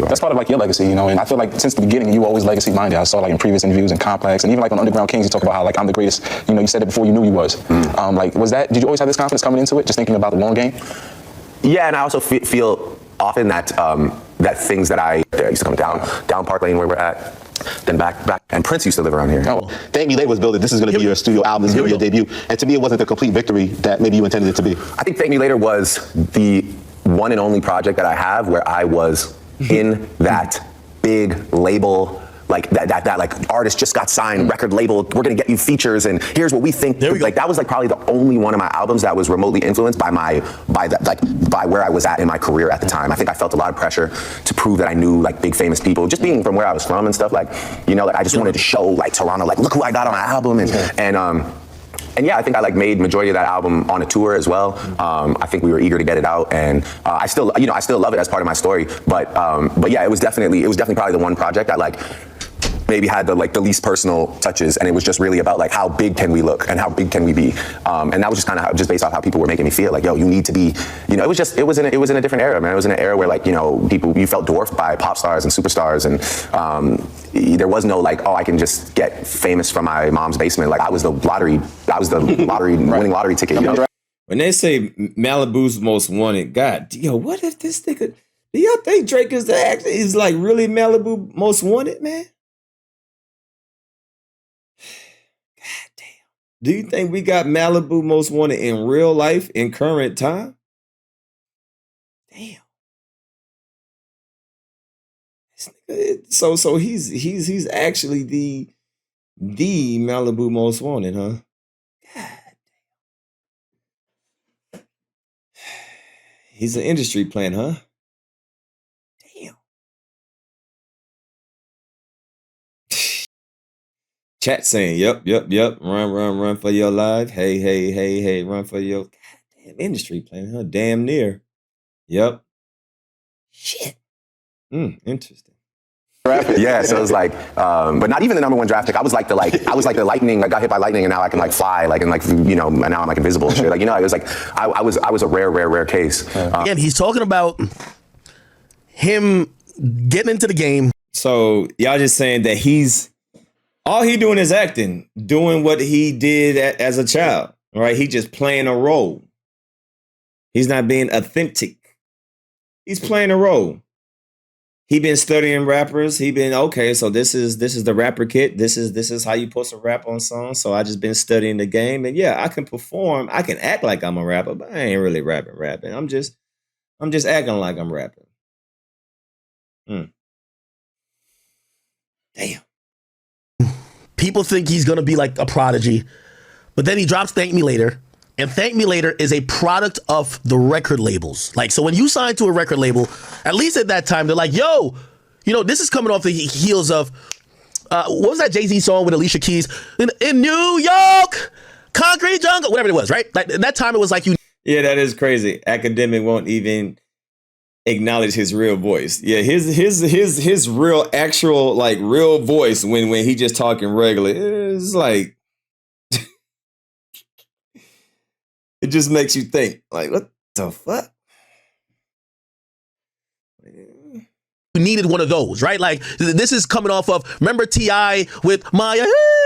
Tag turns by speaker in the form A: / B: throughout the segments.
A: That's part of like your legacy, you know, and I feel like since the beginning you were always legacy minded. I saw like in previous interviews and Complex and even like on Underground Kings you talk about how like I'm the greatest, you know, you said it before you knew you was. Like did you always have this confidence coming into it, just thinking about the long game?
B: Yeah, and I also feel often that that things that I used to come down Park Lane where we're at, then back, and Prince used to live around here.
C: Oh, Thank Me Later was building. This is going to be your studio album. This is going to be your debut. And to me, it wasn't the complete victory that maybe you intended it to be.
B: I think Thank Me Later was the one and only project that I have where I was in that big label, like that like artist just got signed, record label, we're gonna get you features, and here's what we think. Like that was like probably the only one of my albums that was remotely influenced by where I was at in my career at the time. I think I felt a lot of pressure to prove that I knew like big famous people, just being from where I was from and stuff. Like, you know, like I just wanted to show like Toronto, like look who I got on my album, and yeah, I think I like made majority of that album on a tour as well. I think we were eager to get it out, and I still love it as part of my story. But yeah, it was definitely probably the one project that like maybe had the least personal touches, and it was just really about like how big can we look and how big can we be, and that was just kind of just based off how people were making me feel like, yo, you need to be, you know, it was in a different era, man. It was in an era where like, you know, you felt dwarfed by pop stars and superstars, and there was no like, oh, I can just get famous from my mom's basement. Like I was the lottery winning lottery ticket, you know?
D: When they say Malibu's Most Wanted, God, yo, what if this nigga? Do y'all think Drake is like really Malibu Most Wanted, man? Do you think we got Malibu Most Wanted in real life in current time? Damn. So he's actually the Malibu Most Wanted, huh? God. He's an industry plant, huh? Damn. Chat saying, yep. Run for your life. Hey, run for your goddamn industry plant, huh? Damn near. Yep. Shit. Interesting.
B: Yeah, so it was like, but not even the number one draft pick. I was like the lightning. I got hit by lightning, and now I can like fly, like and like you know, and now I'm like invisible and shit. Like, you know, it was like I was a rare case.
E: Again, he's talking about him getting into the game.
D: So y'all just saying that all he doing is acting, doing what he did as a child, right? He just playing a role. He's not being authentic. He's playing a role. He been studying rappers. He been, okay, so this is the rapper kit. This is how you supposed to rap on songs. So I just been studying the game, and yeah, I can perform. I can act like I'm a rapper, but I ain't really rapping. I'm just acting like I'm rapping. Damn.
E: People think he's going to be like a prodigy, but then he drops Thank Me Later, and Thank Me Later is a product of the record labels. Like, so when you sign to a record label, at least at that time, they're like, yo, you know, this is coming off the heels of, what was that Jay-Z song with Alicia Keys? In New York, Concrete Jungle, whatever it was, right? Like, at that time, it was like you.
D: Yeah, that is crazy. Akademiks won't even acknowledge his real voice. Yeah, his real actual like real voice when he just talking regular, it's like it just makes you think like, what the fuck?
E: You needed one of those, right? Like this is coming off of, remember T.I. with Maya,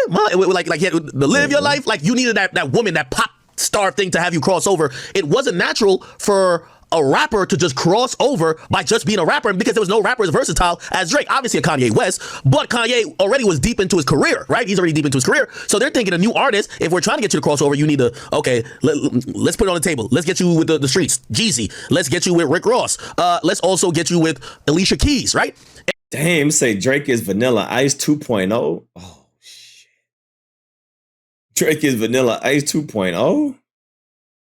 E: like he had the Live Your Life. Like you needed that woman, that pop star thing to have you cross over. It wasn't natural for a rapper to just cross over by just being a rapper, because there was no rapper as versatile as Drake. Obviously a Kanye West, but Kanye already was deep into his career, right? He's already deep into his career. So they're thinking a new artist, if we're trying to get you to crossover, you need to, okay, let's put it on the table. Let's get you with the streets, Jeezy. Let's get you with Rick Ross. Let's also get you with Alicia Keys, right?
D: Damn, say Drake is Vanilla Ice 2.0. Oh, shit. Drake is Vanilla Ice 2.0?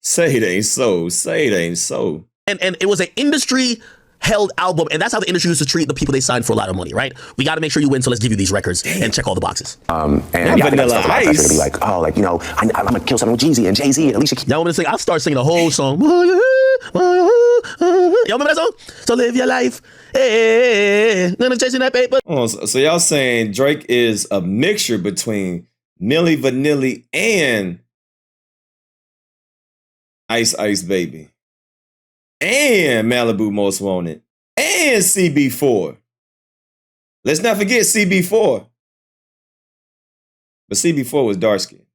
D: Say it ain't so. Say it ain't so.
E: And it was an industry held album, and that's how the industry used to treat the people they signed for a lot of money, right? We got to make sure you win, so let's give you these records and check all the boxes.
B: And yeah, Vanilla Ice to be like, oh, like, you know, I'm gonna kill someone with Jeezy and Jay-Z and Alicia Keys.
E: Y'all want me to sing? I'll start singing the whole song. Y'all remember that song? So live your life. Hey, none of chasing that paper.
D: Oh, so y'all saying Drake is a mixture between Milli Vanilli and Ice Ice Baby, and Malibu Most Wanted, and CB4. Let's not forget CB4. But CB4 was dark skinned.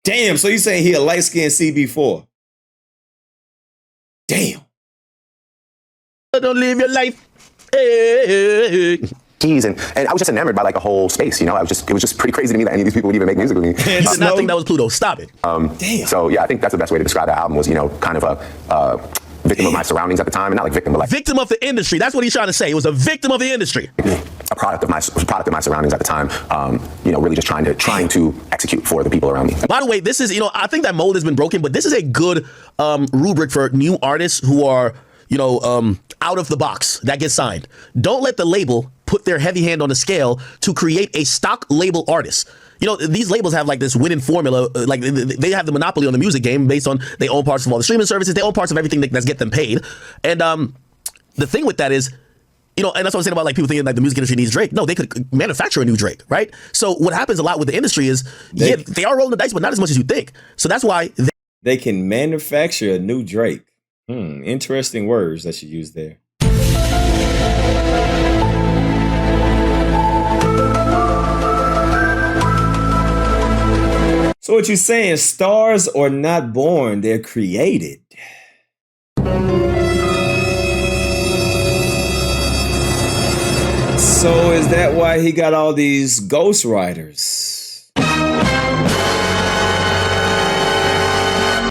D: Damn, so you saying he a light skinned CB4? Damn.
E: Don't live your life. Hey.
B: And I was just enamored by like the whole space, you know. It was just pretty crazy to me that any of these people would even make music with me.
E: You did not think that was Pluto. Stop it.
D: Damn.
B: So yeah, I think that's the best way to describe that album was, you know, kind of a victim of my surroundings at the time, and not like victim, but like
E: Victim of the industry. That's what he's trying to say. It was a victim of the industry.
B: a product of my surroundings at the time. You know, really just trying to execute for the people around me.
E: By the way, this is, you know, I think that mold has been broken, but this is a good rubric for new artists who are, you know, out of the box that get signed. Don't let the label put their heavy hand on the scale to create a stock label artist. You know, these labels have like this winning formula, like they have the monopoly on the music game based on they own parts of all the streaming services, they own parts of everything that's get them paid. And the thing with that is, you know, and that's what I'm saying about like people thinking like the music industry needs Drake. No, they could manufacture a new Drake, right? So what happens a lot with the industry is, they are rolling the dice, but not as much as you think. So that's why
D: they can manufacture a new Drake. Interesting words that you use there. So what you saying, stars are not born, they're created. So is that why he got all these ghostwriters?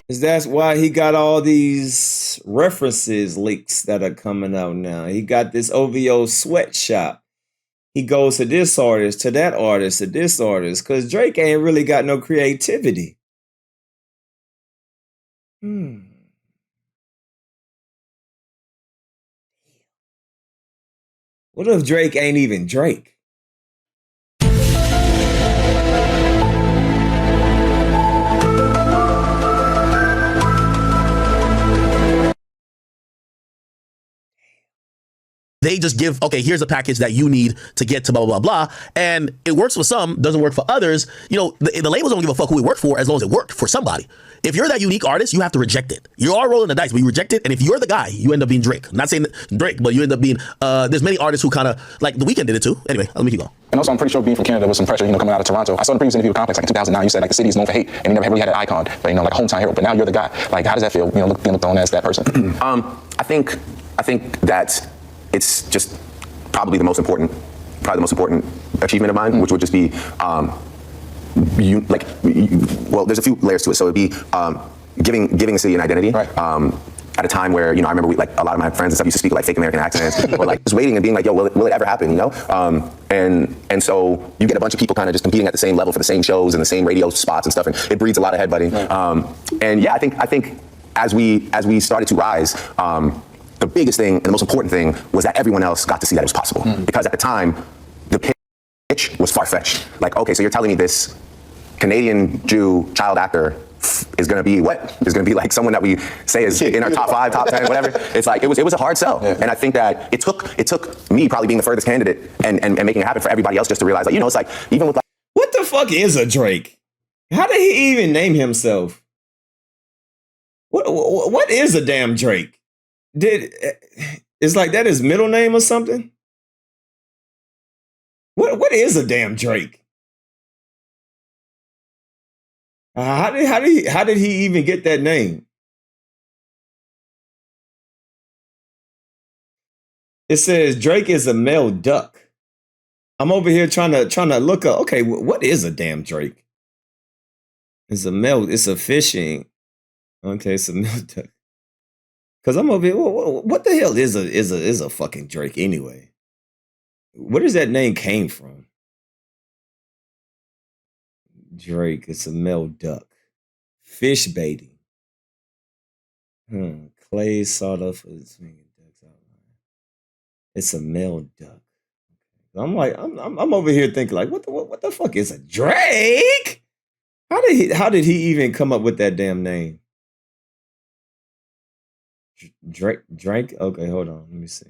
D: Is that why he got all these references leaks that are coming out now? He got this OVO sweatshop. He goes to this artist, to that artist, to this artist, because Drake ain't really got no creativity. What if Drake ain't even Drake?
E: they just give, okay, here's a package that you need to get to blah, blah, blah, blah. And it works for some, doesn't work for others. You know, the labels don't give a fuck who it worked for as long as it worked for somebody. If you're that unique artist, you have to reject it. You are rolling the dice, but you reject it. And if you're the guy, you end up being Drake. I'm not saying Drake, but you end up being, there's many artists who kind of, like The Weeknd did it too. Anyway, let me keep going.
A: And also, I'm pretty sure being from Canada was some pressure, you know, coming out of Toronto. I saw the previous interview with Complex, like in 2009, you said like the city is known for hate, and you never really had an icon, but you know, like a hometown hero. But now you're the guy. Like, how does that feel? You know, being thrown as that person.
B: I think that it's just probably the most important achievement of mine, which would just be, well, there's a few layers to it. So it'd be giving the city an identity.
A: Right.
B: At a time where, you know, I remember like a lot of my friends and stuff used to speak like fake American accents, or like just waiting and being like, yo, will it ever happen, you know? And so you get a bunch of people kind of just competing at the same level for the same shows and the same radio spots and stuff, and it breeds a lot of headbutting. Right. And yeah, I think as we started to rise, the biggest thing and the most important thing was that everyone else got to see that it was possible. Because at the time, the pitch was far-fetched. Like, okay, so you're telling me this Canadian Jew child actor is going to be what? Is going to be like someone that we say is in our top 5, top 10, whatever. It's like, it was a hard sell. Yeah. And I think that it took me probably being the furthest candidate and making it happen for everybody else just to realize, like, you know, it's like, even with like,
D: what the fuck is a Drake? How did he even name himself? What is a damn Drake? It's like that his middle name or something? What is a damn Drake? How did he even get that name? It says Drake is a male duck. I'm over here trying to look up. Okay, what is a damn Drake? It's a fishing. Okay, it's a male duck. Cause I'm over here. What the hell is a fucking Drake anyway? Where does that name came from? Drake. It's a male duck. Fish baiting. Clay sawed off of his finger ducks outline. It's a male duck. I'm like, I'm over here thinking like, what the fuck is a Drake? How did he even come up with that damn name? Drake. Okay, hold on. Let me see.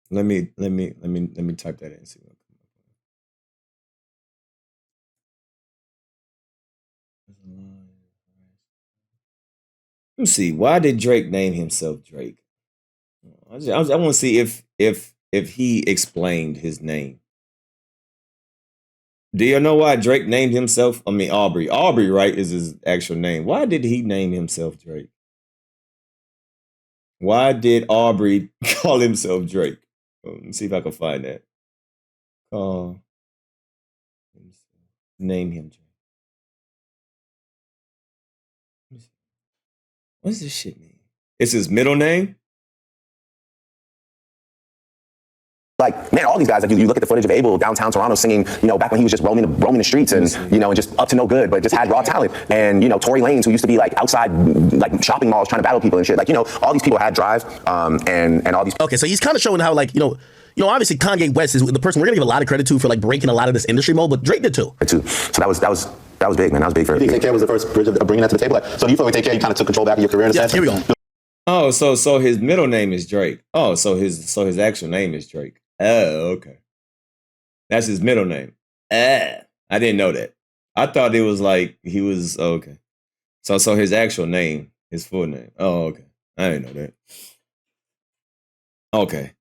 D: Let me type that in and see what comes up. Let's see. Why did Drake name himself Drake? I want to see if he explained his name. Do you know why Drake named himself? I mean, Aubrey. Aubrey, right, is his actual name. Why did he name himself Drake? Why did Aubrey call himself Drake? Let me see if I can find that. Name him Drake. What does this shit mean? It's his middle name?
B: Like, man, all these guys, like you look at the footage of Abel downtown Toronto singing, back when he was just roaming the streets and, and just up to no good, but just had raw talent. And, Tory Lanez, who used to be like outside, like shopping malls trying to battle people and shit. Like, all these people had drive, and all these.
E: Okay, so he's kind of showing how, like, obviously Kanye West is the person we're gonna give a lot of credit to for like breaking a lot of this industry mold, but Drake did too.
B: So that was big, man. That was big for
C: You think Take Care was the first bridge of bringing that to the table? Like, so do you feel like Take Care, you kind of took control back of your career in a sense?
E: Here we go.
D: Oh, so his middle name is Drake. Oh, so his actual name is Drake. Oh, okay. That's his middle name. I didn't know that. I thought it was like he was okay. So his actual name, his full name. Oh, okay. I didn't know that. Okay.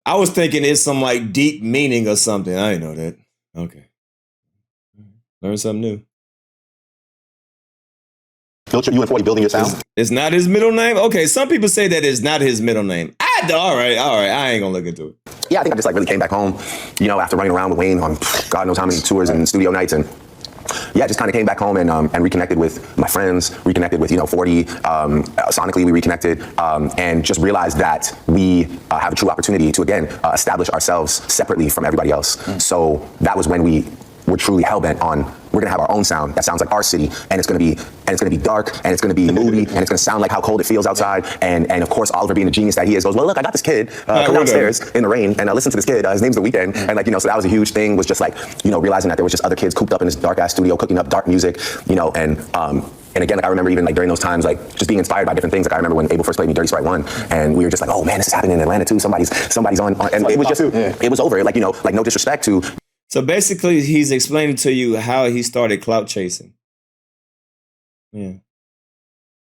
D: I was thinking it's some like deep meaning or something. I didn't know that. Okay. Learn something new.
C: Filter, you and 40 building your sound?
D: It's not his middle name? Okay, some people say that it's not his middle name. All right. I ain't gonna look into it.
B: Yeah, I think I just like really came back home, after running around with Wayne on God knows how many tours and studio nights, and yeah, just kind of came back home and reconnected with my friends, reconnected with 40. Sonically, we reconnected, and just realized that we have a true opportunity to again establish ourselves separately from everybody else. So that was when we were truly hell-bent on we're gonna have our own sound that sounds like our city, and it's gonna be dark, and it's gonna be moody, and it's gonna sound like how cold it feels outside. And of course, Oliver, being the genius that he is, goes, well, look, I got this kid, come downstairs in the rain and listen to this kid. His name's The Weeknd, and so that was a huge thing. Was just like realizing that there was just other kids cooped up in this dark ass studio cooking up dark music, and again, like I remember even like during those times, like just being inspired by different things. Like I remember when Abel first played me Dirty Sprite 1, and we were just like, oh man, this is happening in Atlanta too. Somebody's on, and it was just, it was over. Like like no disrespect to.
D: So basically, he's explaining to you how he started clout chasing. Yeah.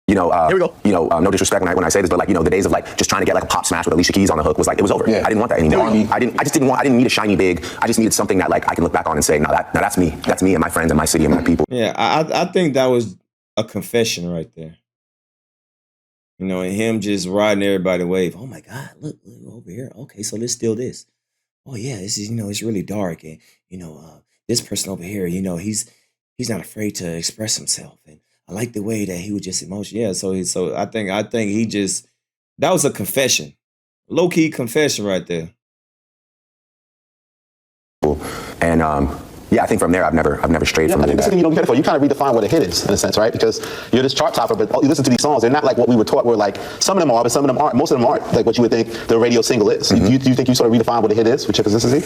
B: Here we go. No disrespect when I say this, but like the days of like just trying to get like a pop smash with Alicia Keys on the hook was like it was over. Yeah. I didn't want that anymore. I didn't need a shiny big. I just needed something that like I can look back on and say, no, that's me. That's me and my friends and my city and my people.
D: Yeah, I think that was a confession right there. And him just riding everybody wave. Oh my God, look over here. Okay, so let's steal this. Oh yeah, this is it's really dark, and this person over here, he's not afraid to express himself, and I like the way that he was just emotional. Yeah, so I think he just that was a confession, low key confession right there.
B: And yeah, I think from there I've never strayed from
C: I think
B: that.
C: this is, you kind of redefine what a hit is in a sense, right? Because you're this chart topper, but you listen to these songs, they're not like what we were taught. Where like some of them are, but some of them aren't. Most of them aren't like what you would think the radio single is. Do you think you sort of redefine what a hit is with your consistency?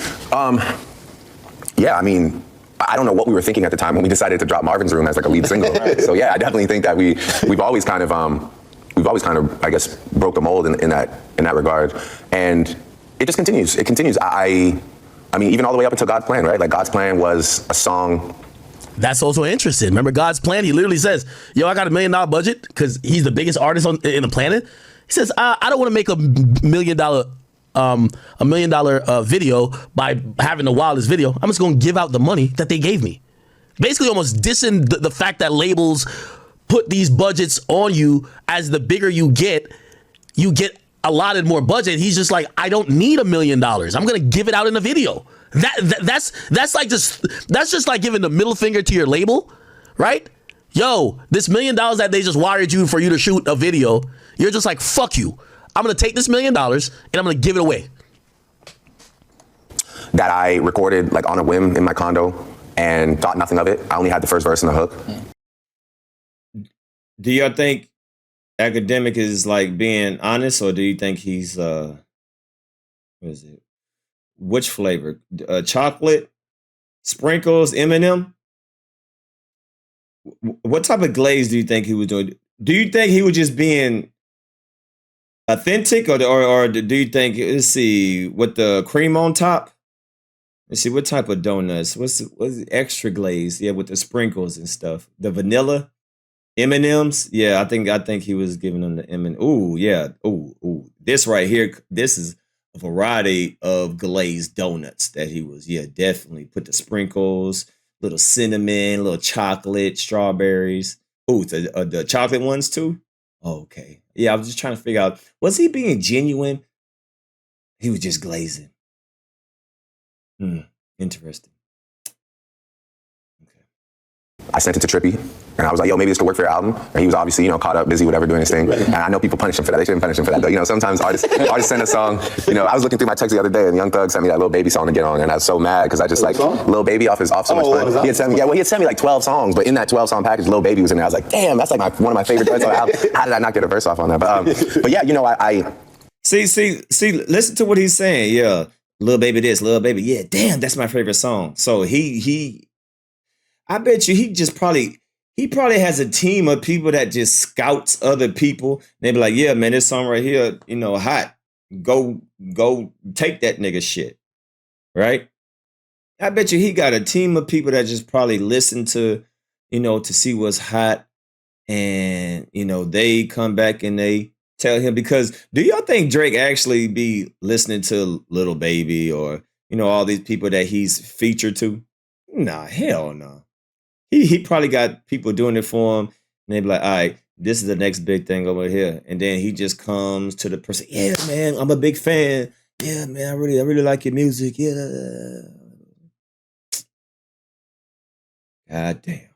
B: Yeah, I mean, I don't know what we were thinking at the time when we decided to drop Marvin's Room as like a lead single. So yeah, I definitely think that we've always kind of I guess broke the mold in that regard, and it just continues. It continues. I mean, even all the way up until God's Plan, right? Like God's Plan was a song.
E: That's also interesting. Remember God's Plan? He literally says, yo, I got $1 million budget because he's the biggest artist in the planet. He says, I don't want to make $1 million video by having the wildest video. I'm just going to give out the money that they gave me. Basically almost dissing the fact that labels put these budgets on you. As the bigger you get allotted more budget. He's just like, I don't need $1 million. I'm gonna give it out in a video. That's just like giving the middle finger to your label, right? Yo, this $1 million that they just wired you for you to shoot a video, you're just like, fuck you. I'm gonna take this $1 million and I'm gonna give it away.
B: That I recorded like on a whim in my condo and thought nothing of it. I only had the first verse and the hook.
D: Do y'all think Akademiks is like being honest, or do you think he's what is it? Which flavor? Chocolate, sprinkles, M&M? What type of glaze do you think he was doing? Do you think he was just being authentic, or do you think, let's see, with the cream on top? Let's see, what type of donuts? What's the extra glaze? Yeah, with the sprinkles and stuff. The vanilla? M&Ms, yeah, I think he was giving them the M&M. Ooh, yeah, ooh. this right here, this is a variety of glazed donuts that he was, definitely put the sprinkles, little cinnamon, little chocolate, strawberries. Oh, the chocolate ones too? Oh, okay. Yeah, I was just trying to figure out, was he being genuine? He was just glazing. Interesting.
B: I sent it to Trippy, and I was like, yo, maybe this could work for your album. And he was obviously, caught up, busy, whatever, doing his thing. And I know people punish him for that. They shouldn't punish him for that, though. Sometimes artists send a song. I was looking through my text the other day, and Young Thug sent me that Lil Baby song to get on, and I was so mad because I just Lil Baby off So Much Fun. He had sent me like 12 songs, but in that 12-song package, Lil Baby was in there. I was like, damn, that's like one of my favorite joints on the album. How did I not get a verse off on that? But yeah, I
D: see, listen to what he's saying. Yeah, Lil Baby this, Lil Baby, yeah, damn, that's my favorite song. So I bet you he probably has a team of people that just scouts other people. They be like, yeah, man, this song right here, hot. Go take that nigga shit. Right? I bet you he got a team of people that just probably listen to, to see what's hot. And, they come back and they tell him, because do y'all think Drake actually be listening to Lil Baby or, all these people that he's featured to? Nah, hell no. He probably got people doing it for him, and they be like, all right, this is the next big thing over here. And then he just comes to the person, yeah, man, I'm a big fan. Yeah, man, I really like your music. Yeah. God damn.